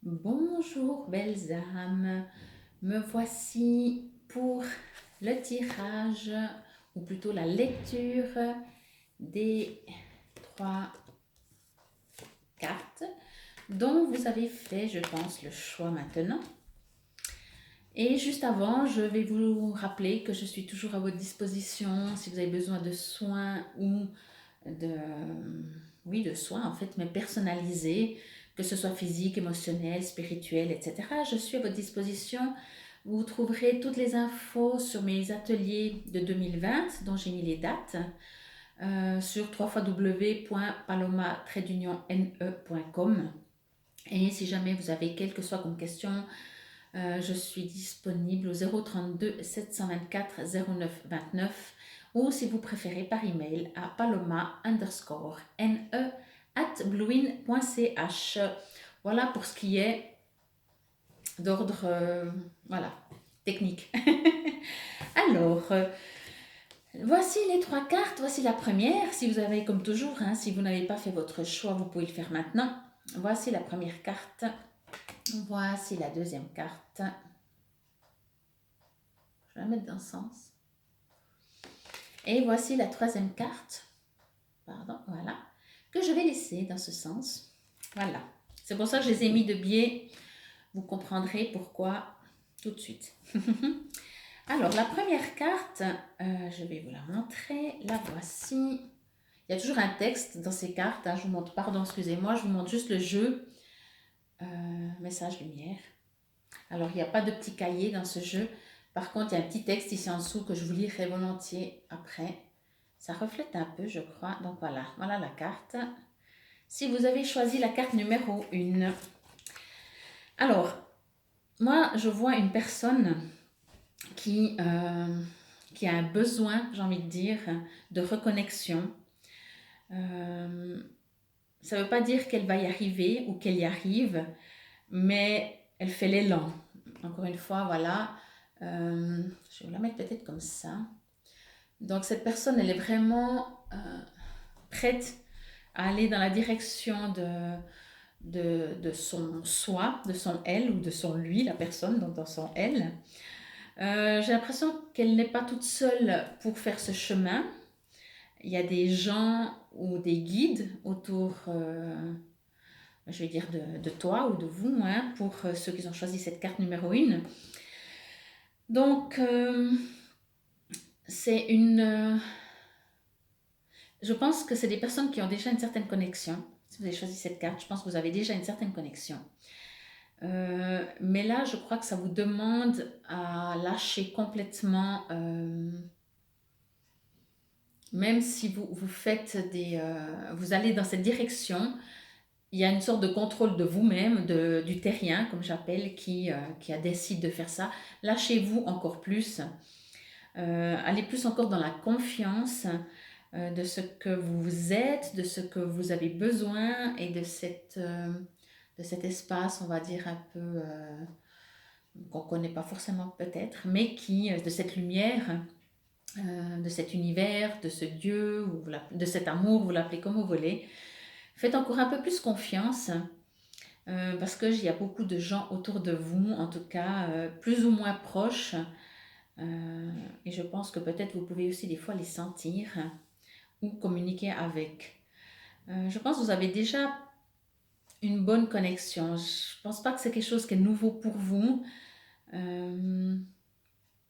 Bonjour belles âmes, me voici pour le tirage, ou plutôt la lecture des trois cartes dont vous avez fait, je pense, le choix maintenant. Et juste avant, je vais vous rappeler que je suis toujours à votre disposition si vous avez besoin de soins ou de, oui, de soins en fait, mais personnalisés, que ce soit physique, émotionnel, spirituel, etc. Je suis à votre disposition. Vous trouverez toutes les infos sur mes ateliers de 2020, dont j'ai mis les dates, sur www.paloma-ne.com. Et si jamais vous avez quelle que soit comme question, je suis disponible au 032 724 09 29 ou si vous préférez par email à paloma_ne@bluin.ch. Voilà pour ce qui est d'ordre voilà, technique. Alors, voici les trois cartes, voici la première. Si vous avez, comme toujours, hein, si vous n'avez pas fait votre choix, vous pouvez le faire maintenant. Voici la première carte. Voici la deuxième carte. Je vais la mettre dans ce sens. Et voici la troisième carte. Pardon, voilà. Que je vais laisser dans ce sens. Voilà. C'est pour ça que je les ai mis de biais. Vous comprendrez pourquoi tout de suite. Alors, la première carte, je vais vous la montrer. La voici. Il y a toujours un texte dans ces cartes. Hein. Je vous montre, pardon, excusez-moi, je vous montre juste le jeu. Message lumière. Alors, il n'y a pas de petit cahier dans ce jeu. Par contre, il y a un petit texte ici en dessous que je vous lirai volontiers après. Ça reflète un peu, je crois. Donc voilà, voilà la carte. Si vous avez choisi la carte numéro 1. Alors, moi, je vois une personne qui a un besoin, j'ai envie de dire, de reconnexion. Ça ne veut pas dire qu'elle va y arriver ou qu'elle y arrive, mais elle fait l'élan. Encore une fois, voilà. Je vais vous la mettre peut-être comme ça. Donc cette personne, elle est vraiment prête à aller dans la direction de son soi, de son elle ou de son lui, la personne, donc dans son elle. J'ai l'impression qu'elle n'est pas toute seule pour faire ce chemin. Il y a des gens ou des guides autour, je vais dire, de toi ou de vous, hein, pour ceux qui ont choisi cette carte numéro 1. Donc, c'est une... je pense que c'est des personnes qui ont déjà une certaine connexion. Si vous avez choisi cette carte, je pense que vous avez déjà une certaine connexion. Mais là, je crois que ça vous demande à lâcher complètement, même si vous faites vous allez dans cette direction, il y a une sorte de contrôle de vous-même, du terrien, comme j'appelle, qui décide de faire ça. Lâchez-vous encore plus. Allez plus encore dans la confiance de ce que vous êtes, de ce que vous avez besoin et de cet espace, on va dire, un peu qu'on ne connaît pas forcément peut-être, mais de cette lumière, de cet univers, de ce Dieu, ou de cet amour, vous l'appelez comme vous voulez. Faites encore un peu plus confiance. Parce qu'il y a beaucoup de gens autour de vous, en tout cas plus ou moins proches, et je pense que peut-être vous pouvez aussi des fois les sentir ou communiquer avec. Je pense que vous avez déjà une bonne connexion. Je ne pense pas que c'est quelque chose qui est nouveau pour vous,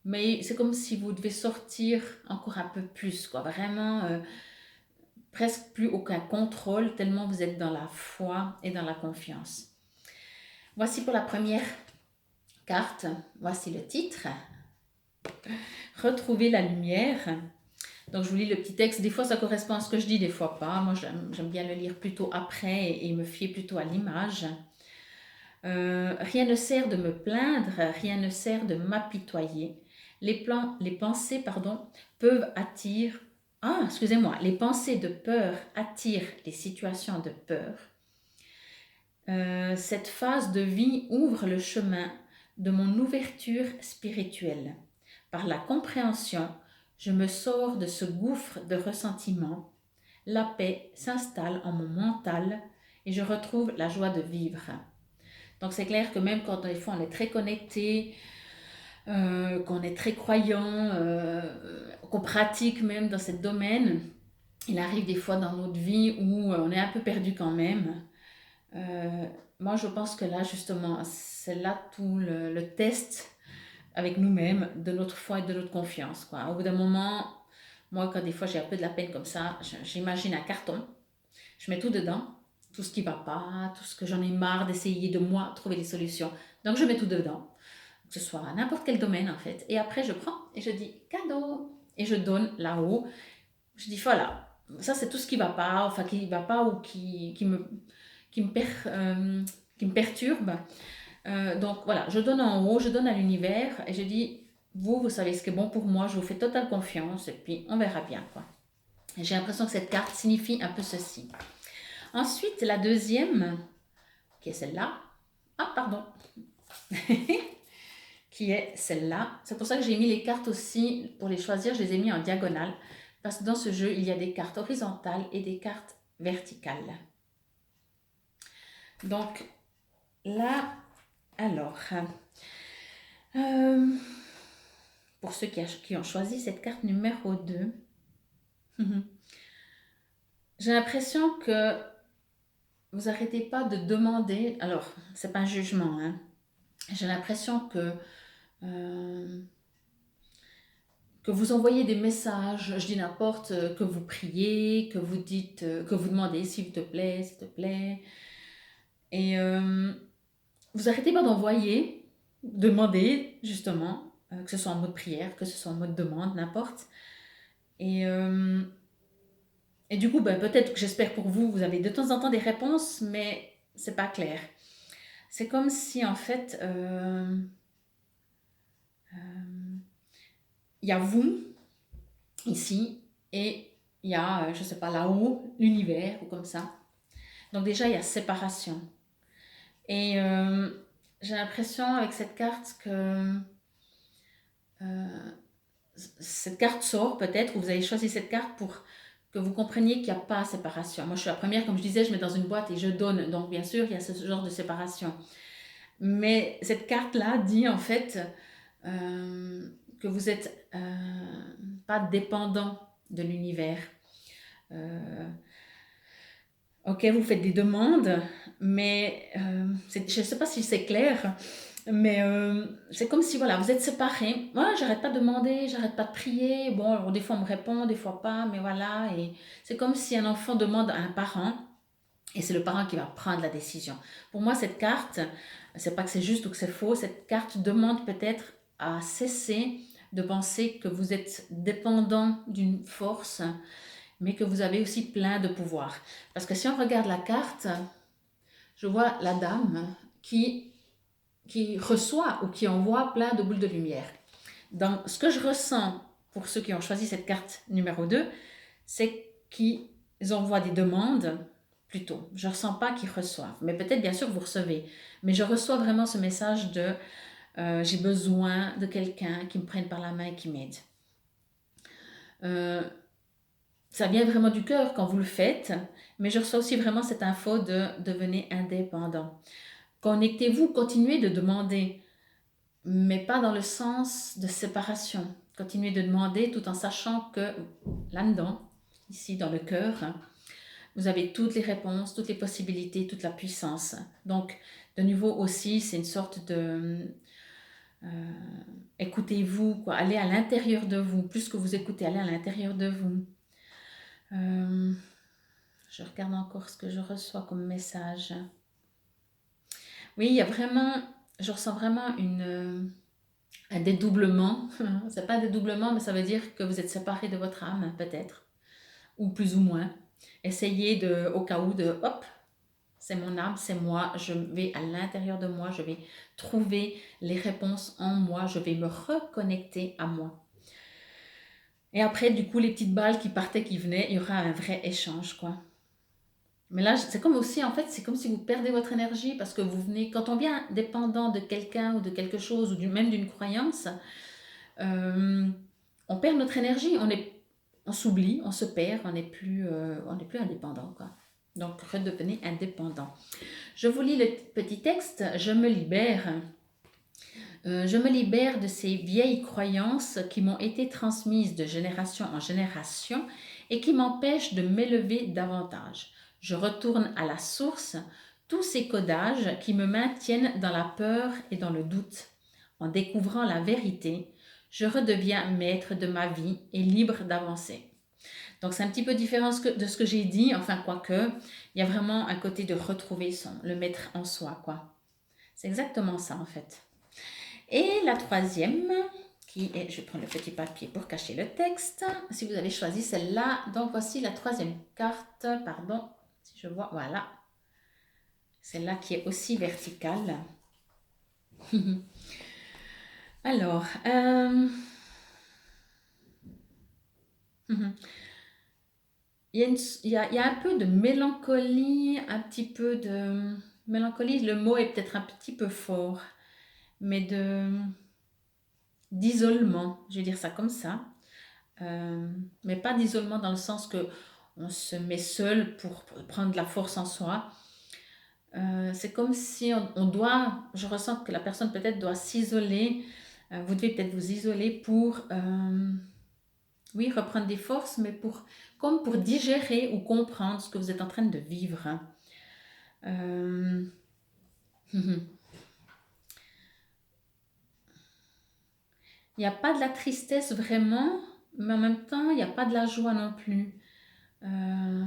mais c'est comme si vous devez sortir encore un peu plus, quoi. Vraiment, presque plus aucun contrôle, tellement vous êtes dans la foi et dans la confiance. Voici pour la première carte, voici le titre. Retrouver la lumière. Donc je vous lis le petit texte, des fois ça correspond à ce que je dis, des fois pas. Moi j'aime bien le lire plutôt après et me fier plutôt à l'image. Rien ne sert de me plaindre, rien ne sert de m'apitoyer. Les pensées peuvent attirer... Ah, excusez-moi, les pensées de peur attirent les situations de peur. Cette phase de vie ouvre le chemin de mon ouverture spirituelle. Par la compréhension, je me sors de ce gouffre de ressentiment. La paix s'installe en mon mental et je retrouve la joie de vivre. Donc c'est clair que même quand des fois on est très connecté, qu'on est très croyant, qu'on pratique même dans ce domaine, il arrive des fois dans notre vie où on est un peu perdu quand même. Euh, Moi, je pense que là, justement, c'est là tout le test avec nous-mêmes de notre foi et de notre confiance, quoi. Au bout d'un moment, moi, quand des fois j'ai un peu de la peine comme ça, j'imagine un carton, je mets tout dedans, tout ce qui va pas, tout ce que j'en ai marre d'essayer de moi trouver des solutions. Donc, je mets tout dedans, que ce soit à n'importe quel domaine en fait. Et après, je prends et je dis cadeau et je donne là-haut. Je dis voilà, ça c'est tout ce qui va pas, enfin qui va pas ou qui me, per- euh, qui me perturbe. Donc voilà, je donne en haut, je donne à l'univers et je dis, vous savez ce qui est bon pour moi, je vous fais totale confiance et puis on verra bien quoi. Et j'ai l'impression que cette carte signifie un peu ceci. Ensuite, la deuxième, qui est celle-là, ah pardon, qui est celle-là. C'est pour ça que j'ai mis les cartes aussi, pour les choisir, je les ai mis en diagonale, parce que dans ce jeu, il y a des cartes horizontales et des cartes verticales. Donc là, alors, euh, pour ceux qui ont choisi cette carte numéro 2, j'ai l'impression que vous n'arrêtez pas de demander, alors, c'est pas un jugement, hein. J'ai l'impression euh, que vous envoyez des messages, je dis n'importe, que vous priez, que vous dites, que vous demandez s'il te plaît, et vous arrêtez pas d'envoyer, demander justement, que ce soit en mode prière, que ce soit en mode demande, n'importe, et et du coup, ben, peut-être que j'espère pour vous, vous avez de temps en temps des réponses, mais c'est pas clair. C'est comme si en fait, il y a vous ici et il y a, je sais pas, là-haut, l'univers ou comme ça. Donc déjà, il y a séparation. Et j'ai l'impression avec cette carte que cette carte sort peut-être, ou vous avez choisi cette carte pour que vous compreniez qu'il n'y a pas de séparation. Moi, je suis la première, comme je disais, je mets dans une boîte et je donne. Donc, bien sûr, il y a ce genre de séparation. Mais cette carte-là dit en fait que vous n'êtes pas dépendant de l'univers. Euh, ok, vous faites des demandes, mais je ne sais pas si c'est clair, mais c'est comme si voilà, vous êtes séparés. Moi, j'arrête pas de demander, j'arrête pas de prier. Bon, alors, des fois on me répond, des fois pas, mais voilà. Et c'est comme si un enfant demande à un parent, et c'est le parent qui va prendre la décision. Pour moi, cette carte, c'est pas que c'est juste ou que c'est faux, cette carte demande peut-être à cesser de penser que vous êtes dépendant d'une force, mais que vous avez aussi plein de pouvoir. Parce que si on regarde la carte, je vois la dame qui reçoit ou qui envoie plein de boules de lumière. Donc, ce que je ressens pour ceux qui ont choisi cette carte numéro 2, c'est qu'ils envoient des demandes plutôt. Je ne ressens pas qu'ils reçoivent. Mais peut-être, bien sûr, vous recevez. Mais je reçois vraiment ce message de j'ai besoin de quelqu'un qui me prenne par la main et qui m'aide. Euh, Ça vient vraiment du cœur quand vous le faites, mais je reçois aussi vraiment cette info de devenir indépendant. Connectez-vous, continuez de demander, mais pas dans le sens de séparation. Continuez de demander tout en sachant que là-dedans, ici dans le cœur, vous avez toutes les réponses, toutes les possibilités, toute la puissance. Donc, de nouveau aussi, c'est une sorte de écoutez-vous, quoi. Allez à l'intérieur de vous, plus que vous écoutez, allez à l'intérieur de vous. Euh, je regarde encore ce que je reçois comme message. Oui, il y a vraiment, je ressens vraiment un dédoublement. C'est pas un dédoublement, mais ça veut dire que vous êtes séparés de votre âme, peut-être, ou plus ou moins. Essayez de, au cas où, de hop, c'est mon âme, c'est moi, je vais à l'intérieur de moi, je vais trouver les réponses en moi, je vais me reconnecter à moi. Et après, du coup, les petites balles qui partaient, qui venaient, il y aura un vrai échange, quoi. Mais là, c'est comme aussi, en fait, c'est comme si vous perdez votre énergie parce que vous venez, quand on vient dépendant de quelqu'un ou de quelque chose ou même d'une croyance, euh, on perd notre énergie, on s'oublie, on se perd, on n'est plus indépendant, quoi. Donc, redevenez indépendant. Je vous lis le petit texte. Je me libère. Je me libère de ces vieilles croyances qui m'ont été transmises de génération en génération et qui m'empêchent de m'élever davantage. Je retourne à la source, tous ces codages qui me maintiennent dans la peur et dans le doute. En découvrant la vérité, je redeviens maître de ma vie et libre d'avancer. Donc c'est un petit peu différent de ce que j'ai dit, enfin quoique, il y a vraiment un côté de retrouver le maître en soi, quoi. C'est exactement ça en fait. Et la troisième, qui est, je vais prendre le petit papier pour cacher le texte, si vous avez choisi celle-là, donc voici la troisième carte, pardon, si je vois, voilà, celle-là qui est aussi verticale. Alors, il y a un peu de mélancolie, un petit peu de mélancolie, le mot est peut-être un petit peu fort, mais d'isolement, je vais dire ça comme ça. Mais pas d'isolement dans le sens que on se met seul pour prendre de la force en soi. C'est comme si je ressens que la personne peut-être doit s'isoler. Vous devez peut-être vous isoler pour, oui, reprendre des forces, mais comme pour digérer ou comprendre ce que vous êtes en train de vivre. Euh, Il n'y a pas de la tristesse vraiment, mais en même temps, il n'y a pas de la joie non plus. Euh,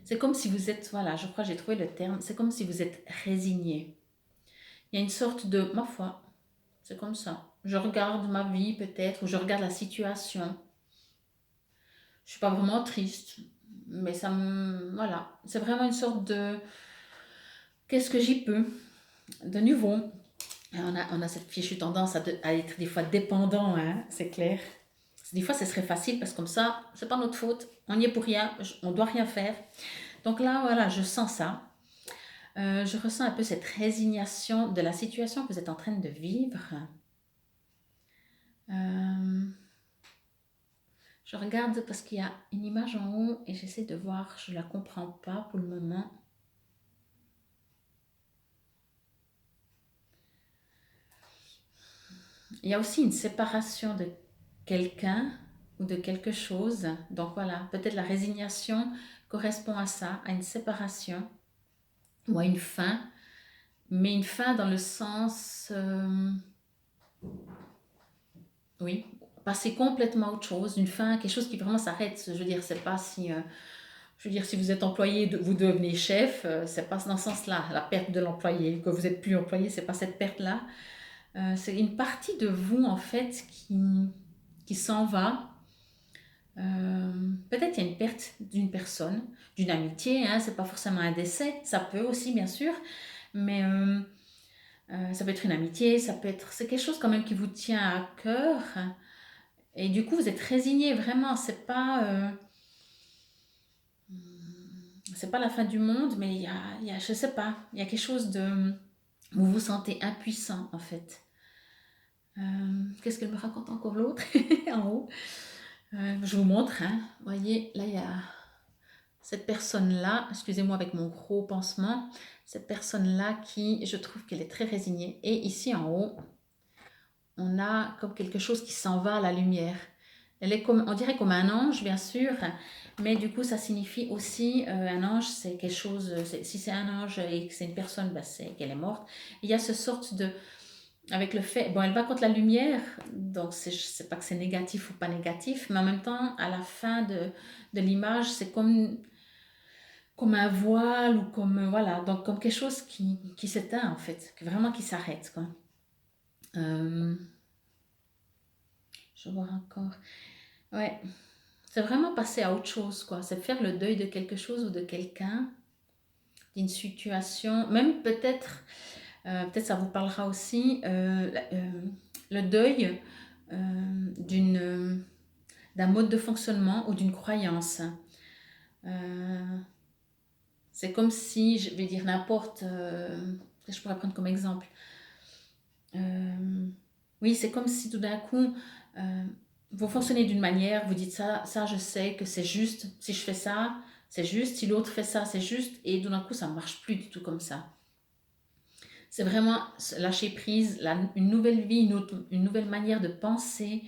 c'est comme si vous êtes, voilà, je crois que j'ai trouvé le terme, c'est comme si vous êtes résigné. Il y a une sorte de, ma foi, c'est comme ça. Je regarde ma vie peut-être, ou je regarde la situation. Je suis pas vraiment triste, mais voilà, c'est vraiment une sorte de, qu'est-ce que j'y peux, de nouveau. On a cette fichue tendance à être des fois dépendant, hein, c'est clair. Des fois, ce serait facile parce que comme ça, c'est pas notre faute, on n'y est pour rien, on doit rien faire. Donc là, voilà, je sens ça. Je ressens un peu cette résignation de la situation que vous êtes en train de vivre. Euh, je regarde parce qu'il y a une image en haut et j'essaie de voir, je ne la comprends pas pour le moment. Il y a aussi une séparation de quelqu'un ou de quelque chose. Donc voilà, peut-être la résignation correspond à ça, à une séparation ou à une fin, mais une fin dans le sens, oui, passer complètement à autre chose, une fin, quelque chose qui vraiment s'arrête. Je veux dire, c'est pas si, je veux dire, si vous êtes employé, vous devenez chef, c'est pas dans ce sens-là, la perte de l'employé, que vous êtes plus employé, c'est pas cette perte-là. C'est une partie de vous en fait qui s'en va. Peut-être il y a une perte d'une personne, d'une amitié, hein, c'est pas forcément un décès, ça peut aussi bien sûr, mais ça peut être une amitié, c'est quelque chose quand même qui vous tient à cœur. Et du coup, vous êtes résigné, vraiment, c'est pas la fin du monde, mais je sais pas, il y a quelque chose de, vous vous sentez impuissant en fait. Qu'est-ce qu'elle me raconte encore l'autre en haut? Je vous montre, hein. Vous voyez, là il y a cette personne-là, excusez-moi avec mon gros pansement, cette personne-là qui, je trouve qu'elle est très résignée. Et ici en haut, on a comme quelque chose qui s'en va à la lumière. Elle est comme, on dirait comme un ange, bien sûr, mais du coup, ça signifie aussi, un ange, c'est quelque chose, si c'est un ange et que c'est une personne, bah, c'est qu'elle est morte. Il y a ce sorte de, avec le fait, bon, elle va contre la lumière, donc je sais pas que c'est négatif ou pas négatif, mais en même temps, à la fin de l'image, c'est comme un voile ou comme, voilà, donc comme quelque chose qui s'éteint en fait, vraiment qui s'arrête, quoi. Euh, je vois encore. Ouais, c'est vraiment passer à autre chose, quoi. C'est faire le deuil de quelque chose ou de quelqu'un, d'une situation, même peut-être, peut-être ça vous parlera aussi, le deuil d'une, d'un mode de fonctionnement ou d'une croyance. Euh, c'est comme si, je vais dire n'importe, que je pourrais prendre comme exemple. Oui, c'est comme si tout d'un coup, vous fonctionnez d'une manière, vous dites ça je sais que c'est juste, si je fais ça, c'est juste, si l'autre fait ça, c'est juste, et d'un coup, ça ne marche plus du tout comme ça. C'est vraiment lâcher prise, une nouvelle vie, une nouvelle manière de penser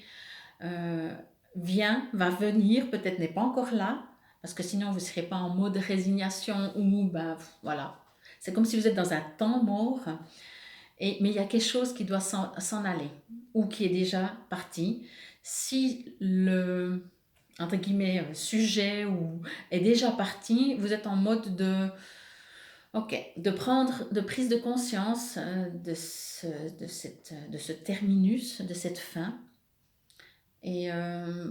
euh, va venir, peut-être n'est pas encore là, parce que sinon vous ne serez pas en mode résignation ou ben voilà. C'est comme si vous êtes dans un temps mort, mais il y a quelque chose qui doit s'en aller ou qui est déjà parti. Si le entre guillemets sujet ou est déjà parti, vous êtes en mode de prise de conscience de ce terminus, de cette fin. Et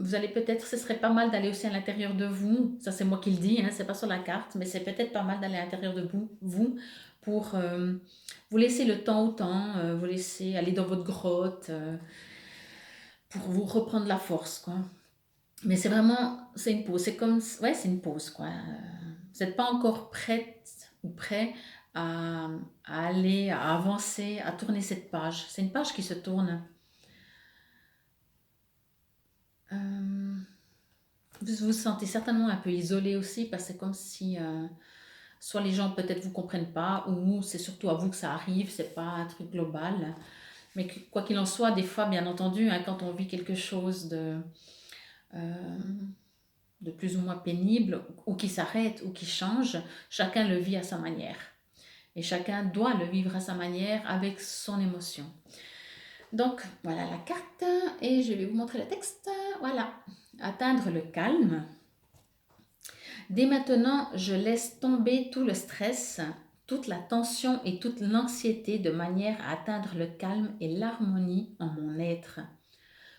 vous allez peut-être, ce serait pas mal d'aller aussi à l'intérieur de vous. Ça, c'est moi qui le dis, hein, c'est pas sur la carte, mais c'est peut-être pas mal d'aller à l'intérieur de vous pour vous laisser le temps au temps, vous laisser aller dans votre grotte pour vous reprendre la force, quoi. Mais c'est vraiment, c'est une pause. C'est comme, ouais, c'est une pause, quoi. Vous n'êtes pas encore prête ou prêt à, à aller, à avancer, à tourner cette page. C'est une page qui se tourne. Euh, vous vous sentez certainement un peu isolé aussi parce que c'est comme si soit les gens peut-être vous comprennent pas ou c'est surtout à vous que ça arrive, c'est pas un truc global. Mais quoi qu'il en soit, des fois, bien entendu, hein, quand on vit quelque chose euh, de plus ou moins pénible ou qui s'arrête ou qui change, chacun le vit à sa manière. Et chacun doit le vivre à sa manière avec son émotion. Donc voilà la carte et je vais vous montrer le texte. Voilà, atteindre le calme. Dès maintenant, je laisse tomber tout le stress, toute la tension et toute l'anxiété de manière à atteindre le calme et l'harmonie en mon être.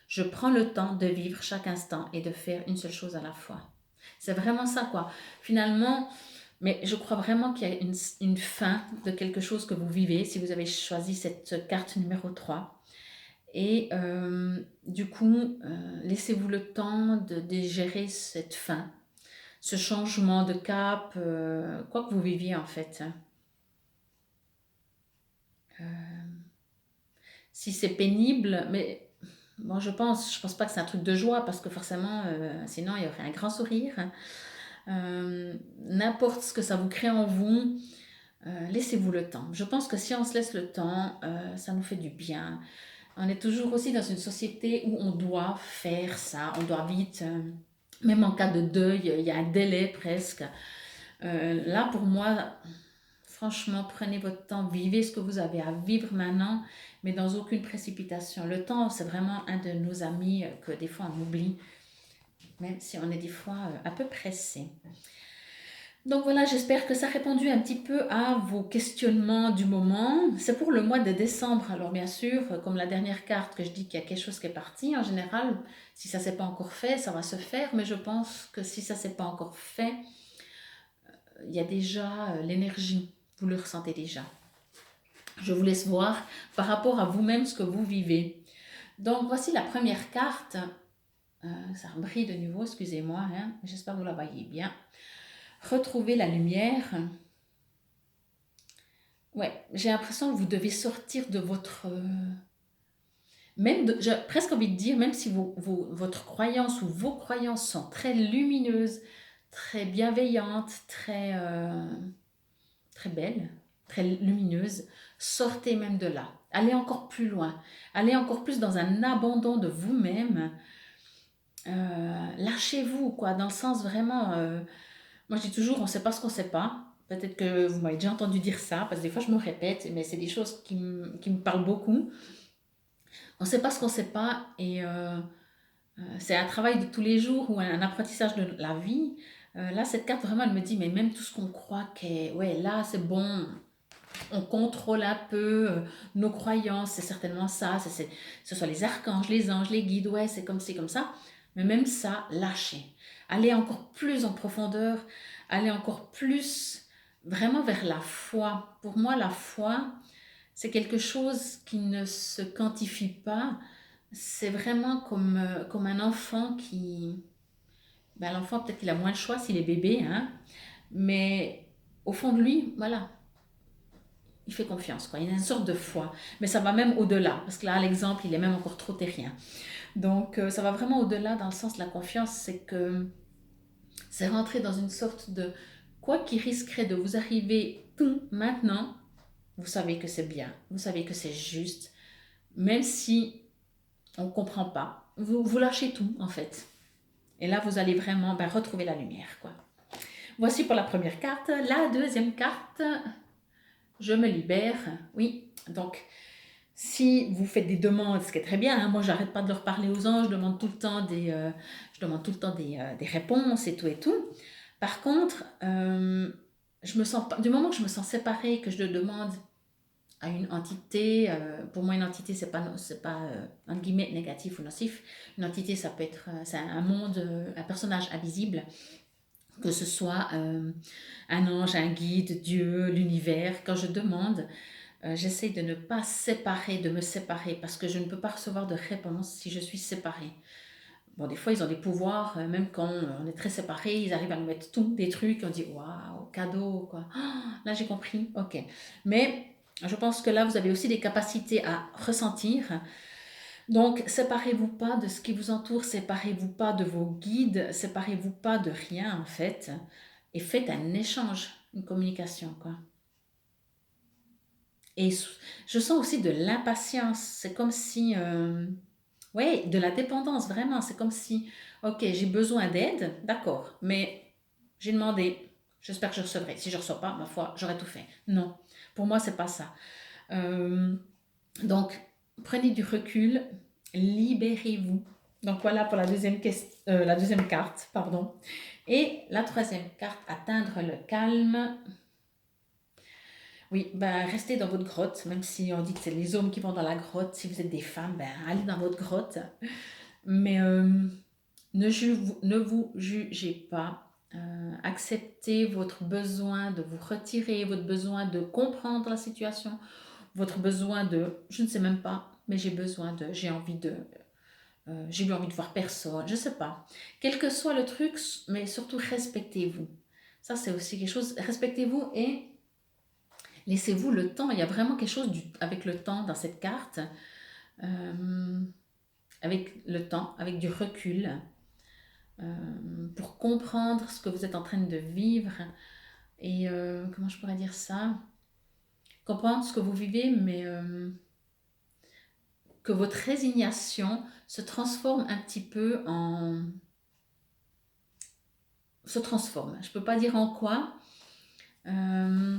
Je prends le temps de vivre chaque instant et de faire une seule chose à la fois. C'est vraiment ça, quoi. Finalement, mais je crois vraiment qu'il y a une fin de quelque chose que vous vivez si vous avez choisi cette carte numéro 3. Et du coup, laissez-vous le temps de digérer cette fin, ce changement de cap, quoi que vous viviez en fait. Euh, si c'est pénible, mais moi je pense pas que c'est un truc de joie parce que forcément, sinon il y aurait un grand sourire. N'importe ce que ça vous crée en vous, laissez-vous le temps. Je pense que si on se laisse le temps, ça nous fait du bien. On est toujours aussi dans une société où on doit faire ça, on doit vite, même en cas de deuil, il y a un délai presque. Là, pour moi, franchement, prenez votre temps, vivez ce que vous avez à vivre maintenant, mais dans aucune précipitation. Le temps, c'est vraiment un de nos amis que des fois on oublie, même si on est des fois un peu pressé. Donc voilà, j'espère que ça a répondu un petit peu à vos questionnements du moment. C'est pour le mois de décembre. Alors bien sûr, comme la dernière carte que je dis qu'il y a quelque chose qui est parti, en général, si ça ne s'est pas encore fait, ça va se faire. Mais je pense que si ça ne s'est pas encore fait, il y a déjà l'énergie. Vous le ressentez déjà. Je vous laisse voir par rapport à vous-même ce que vous vivez. Donc voici la première carte. Ça brille de nouveau, excusez-moi. Hein. J'espère que vous la voyez bien. Retrouver la lumière. Ouais, j'ai l'impression que vous devez sortir de votre... j'ai presque envie de dire, même si votre croyance ou vos croyances sont très lumineuses, très bienveillantes, très belles, très lumineuses, sortez même de là. Allez encore plus loin. Allez encore plus dans un abandon de vous-même. Lâchez-vous, quoi, dans le sens vraiment... moi, je dis toujours, on ne sait pas ce qu'on ne sait pas. Peut-être que vous m'avez déjà entendu dire ça, parce que des fois, je me répète, mais c'est des choses qui me parlent beaucoup. On ne sait pas ce qu'on ne sait pas, et c'est un travail de tous les jours ou un apprentissage de la vie. Là, cette carte, vraiment, elle me dit, mais même tout ce qu'on croit qu'est, ouais, là, c'est bon, on contrôle un peu nos croyances, c'est certainement ça, ce soit les archanges, les anges, les guides, ouais, c'est comme ci, comme ça. Mais même ça, lâchez. Allez encore plus en profondeur, allez encore plus vraiment vers la foi. Pour moi, la foi, c'est quelque chose qui ne se quantifie pas. C'est vraiment comme un enfant qui... Ben, l'enfant, peut-être qu'il a moins le choix s'il est bébé, hein, mais au fond de lui, voilà, il fait confiance, quoi. Il y a une sorte de foi. Mais ça va même au-delà, parce que là, l'exemple, il est même encore trop terrien. Donc, ça va vraiment au-delà dans le sens de la confiance, c'est que c'est rentrer dans une sorte de quoi qui risquerait de vous arriver tout maintenant, vous savez que c'est bien, vous savez que c'est juste, même si on ne comprend pas. Vous lâchez tout, en fait. Et là, vous allez vraiment retrouver la lumière, quoi. Voici pour la première carte. La deuxième carte, je me libère. Oui, donc si vous faites des demandes, ce qui est très bien, hein, moi j'arrête pas de leur parler aux anges, je demande tout le temps des réponses et tout et tout. Par contre, je me sens pas, du moment que je me sens séparée, que je le demande à une entité, pour moi une entité c'est pas entre guillemets négatif ou nocif. Une entité ça peut être c'est un monde, un personnage invisible, que ce soit un ange, un guide, Dieu, l'univers. Quand je demande, j'essaie de ne pas de me séparer, parce que je ne peux pas recevoir de réponse si je suis séparée. Bon, des fois, ils ont des pouvoirs, même quand on est très séparés, ils arrivent à nous mettre tout, des trucs, on dit waouh, cadeau, quoi. Ah, là, j'ai compris, ok. Mais je pense que là, vous avez aussi des capacités à ressentir. Donc, séparez-vous pas de ce qui vous entoure, séparez-vous pas de vos guides, séparez-vous pas de rien, en fait, et faites un échange, une communication, quoi. Et je sens aussi de l'impatience. C'est comme si, oui, de la dépendance, vraiment. C'est comme si, ok, j'ai besoin d'aide, d'accord, mais j'ai demandé, j'espère que je recevrai. Si je ne reçois pas, ma foi, j'aurais tout fait. Non, pour moi, c'est pas ça. Euh, donc, prenez du recul, libérez-vous. Donc voilà pour la deuxième carte, pardon. Et la troisième carte, atteindre le calme. Oui, restez dans votre grotte, même si on dit que c'est les hommes qui vont dans la grotte. Si vous êtes des femmes, allez dans votre grotte. Mais ne vous jugez pas. Acceptez votre besoin de vous retirer, votre besoin de comprendre la situation, votre besoin de, je ne sais même pas, mais j'ai eu envie de voir personne, je ne sais pas. Quel que soit le truc, mais surtout respectez-vous. Ça, c'est aussi quelque chose. Respectez-vous et laissez-vous le temps. Il y a vraiment quelque chose avec le temps dans cette carte. Euh, avec le temps, avec du recul, pour comprendre ce que vous êtes en train de vivre. Et comment je pourrais dire ça? Comprendre ce que vous vivez, mais que votre résignation se transforme un petit peu en... se transforme. Je ne peux pas dire en quoi. Euh,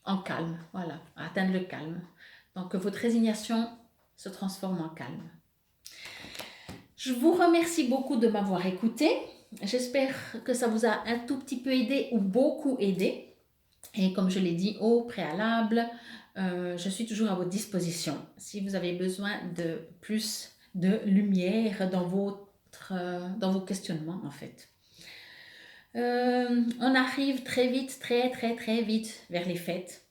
en calme, voilà, atteindre le calme. Donc que votre résignation se transforme en calme. Je vous remercie beaucoup de m'avoir écouté. J'espère que ça vous a un tout petit peu aidé ou beaucoup aidé. Et comme je l'ai dit au préalable, je suis toujours à votre disposition. Si vous avez besoin de plus de lumière dans vos questionnements, en fait. On arrive très vite, très vite vers les fêtes.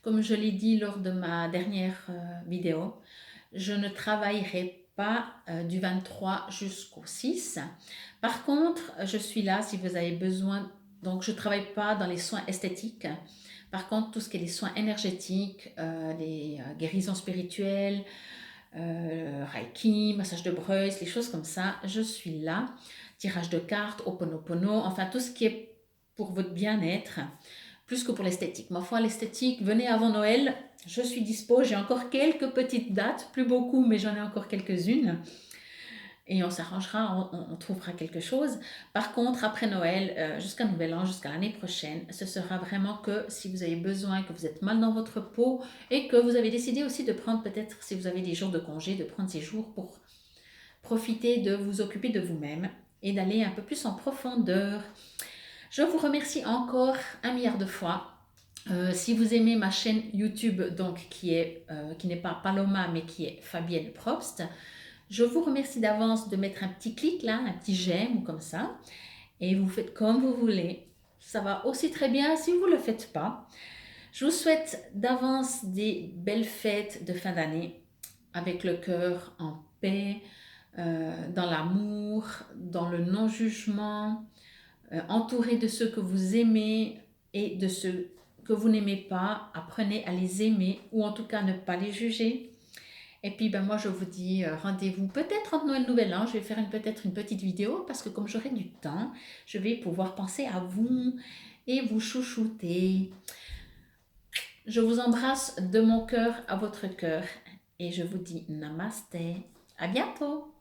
Comme je l'ai dit lors de ma dernière vidéo, je ne travaillerai pas du 23 jusqu'au 6. Par contre, je suis là si vous avez besoin. Donc, je ne travaille pas dans les soins esthétiques. Par contre, tout ce qui est les soins énergétiques, les guérisons spirituelles, Reiki, massage de Bruce, les choses comme ça, je suis là. Tirage de cartes, Ho'oponopono, enfin tout ce qui est pour votre bien-être, plus que pour l'esthétique. Ma foi, l'esthétique, venez avant Noël, je suis dispo, j'ai encore quelques petites dates, plus beaucoup, mais j'en ai encore quelques-unes. Et on s'arrangera, on trouvera quelque chose. Par contre, après Noël, jusqu'à Nouvel An, jusqu'à l'année prochaine, ce sera vraiment que si vous avez besoin, que vous êtes mal dans votre peau et que vous avez décidé aussi de prendre peut-être, si vous avez des jours de congé, de prendre ces jours pour profiter de vous occuper de vous-même et d'aller un peu plus en profondeur. Je vous remercie encore 1 milliard de fois. Si vous aimez ma chaîne YouTube, donc qui n'est pas Paloma, mais qui est Fabienne Probst, je vous remercie d'avance de mettre un petit clic là, un petit j'aime ou comme ça. Et vous faites comme vous voulez. Ça va aussi très bien si vous ne le faites pas. Je vous souhaite d'avance des belles fêtes de fin d'année avec le cœur en paix, dans l'amour, dans le non-jugement, entouré de ceux que vous aimez et de ceux que vous n'aimez pas, apprenez à les aimer ou en tout cas ne pas les juger. Et puis ben moi je vous dis rendez-vous peut-être entre Noël et Nouvel An, je vais faire peut-être une petite vidéo parce que comme j'aurai du temps, je vais pouvoir penser à vous et vous chouchouter. Je vous embrasse de mon cœur à votre cœur et je vous dis namasté. À bientôt.